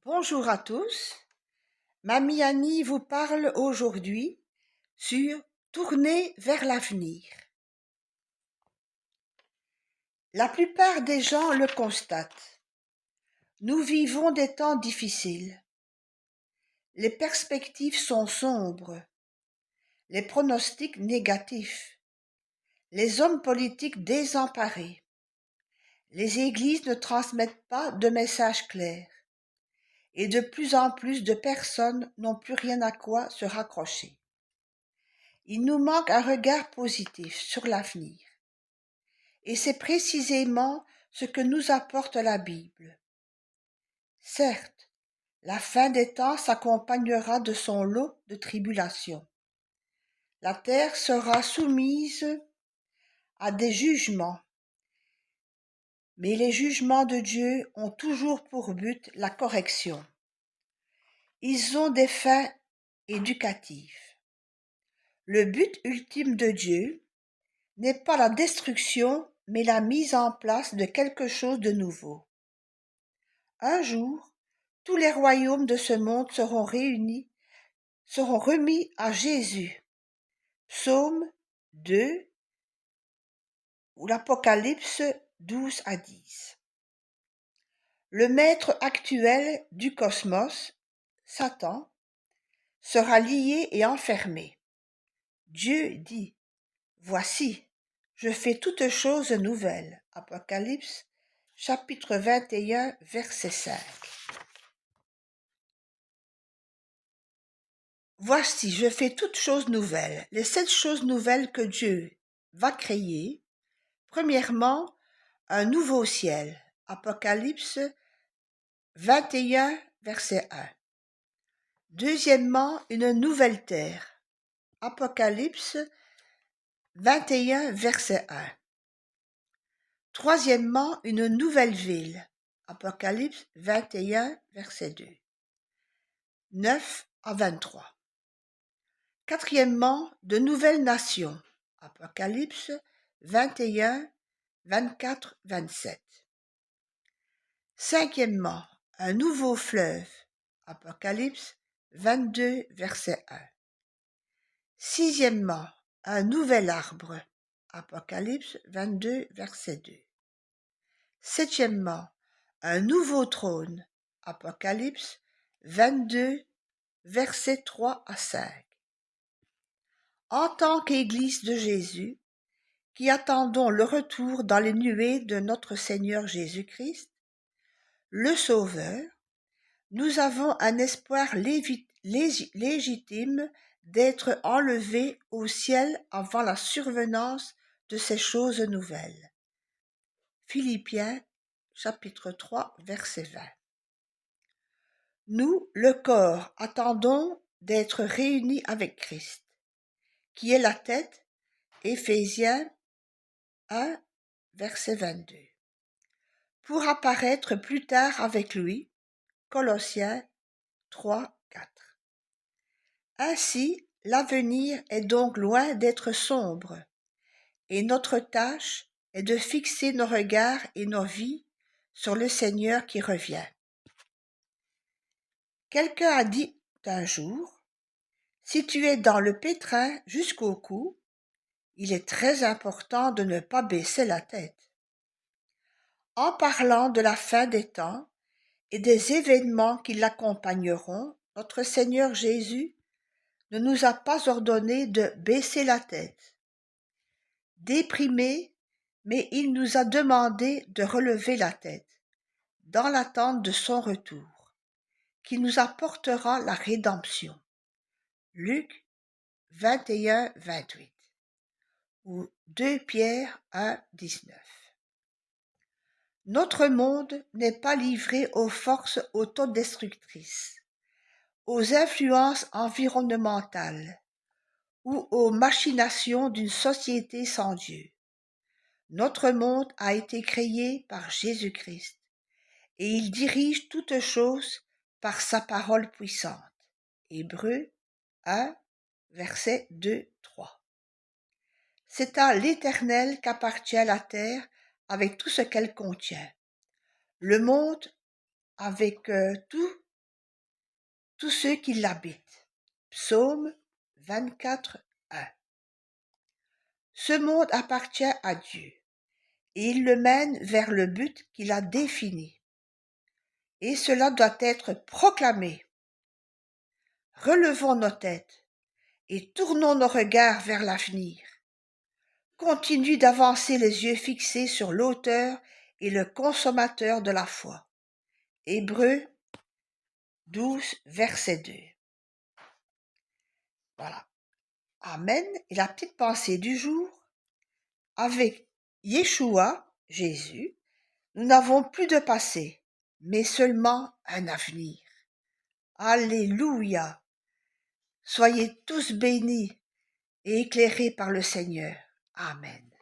Bonjour à tous, Mamie Annie vous parle aujourd'hui sur Tourner vers l'avenir. La plupart des gens le constatent. Nous vivons des temps difficiles. Les perspectives sont sombres, les pronostics négatifs, les hommes politiques désemparés. Les églises ne transmettent pas de messages clairs et de plus en plus de personnes n'ont plus rien à quoi se raccrocher. Il nous manque un regard positif sur l'avenir. Et c'est précisément ce que nous apporte la Bible. Certes, la fin des temps s'accompagnera de son lot de tribulations. La terre sera soumise à des jugements, mais les jugements de Dieu ont toujours pour but la correction. Ils ont des fins éducatives. Le but ultime de Dieu n'est pas la destruction, mais la mise en place de quelque chose de nouveau. Un jour, tous les royaumes de ce monde seront remis à Jésus. Psaume 2 ou l'Apocalypse 12 à 10. Le maître actuel du cosmos, Satan, sera lié et enfermé. Dieu dit: Voici, je fais toutes choses nouvelles. Apocalypse, chapitre 21, verset 5. Voici, je fais toutes choses nouvelles. Les 7 choses nouvelles que Dieu va créer. Premièrement, un nouveau ciel. Apocalypse 21, verset 1. Deuxièmement, une nouvelle terre. Apocalypse 21, verset 1. Troisièmement, une nouvelle ville. Apocalypse 21, verset 2. 9 à 23. Quatrièmement, de nouvelles nations. Apocalypse 21, 24, 27. Cinquièmement, un nouveau fleuve. Apocalypse 22, verset 1. Sixièmement, un nouvel arbre. Apocalypse 22, verset 2. Septièmement, un nouveau trône. Apocalypse 22, versets 3 à 5. En tant qu'Église de Jésus, qui attendons le retour dans les nuées de notre Seigneur Jésus-Christ, le Sauveur, nous avons un espoir légitime d'être enlevés au ciel avant la survenance de ces choses nouvelles. Philippiens, chapitre 3, verset 20. Nous, le corps, attendons d'être réunis avec Christ, qui est la tête. Éphésiens 1, verset 22. Pour apparaître plus tard avec lui. Colossiens 3, 4. Ainsi, l'avenir est donc loin d'être sombre, et notre tâche est de fixer nos regards et nos vies sur le Seigneur qui revient. Quelqu'un a dit un jour: si tu es dans le pétrin jusqu'au cou, il est très important de ne pas baisser la tête. En parlant de la fin des temps et des événements qui l'accompagneront, notre Seigneur Jésus ne nous a pas ordonné de baisser la tête. Déprimé, mais il nous a demandé de relever la tête, dans l'attente de son retour, qui nous apportera la rédemption. Luc 21, 28 ou 2 Pierre 1, 19. Notre monde n'est pas livré aux forces autodestructrices, aux influences environnementales ou aux machinations d'une société sans Dieu. Notre monde a été créé par Jésus-Christ et il dirige toutes choses par sa parole puissante. Hébreux 1, versets 2, 3. C'est à l'Éternel qu'appartient la terre avec tout ce qu'elle contient, le monde avec tout tous ceux qui l'habitent. Psaume 24, 1. Ce monde appartient à Dieu et il le mène vers le but qu'il a défini. Et cela doit être proclamé. Relevons nos têtes et tournons nos regards vers l'avenir. Continue d'avancer les yeux fixés sur l'auteur et le consommateur de la foi. Hébreux 12, verset 2. Voilà. Amen. Et la petite pensée du jour, avec Yeshua, Jésus, nous n'avons plus de passé, mais seulement un avenir. Alléluia. Soyez tous bénis et éclairés par le Seigneur. Amen.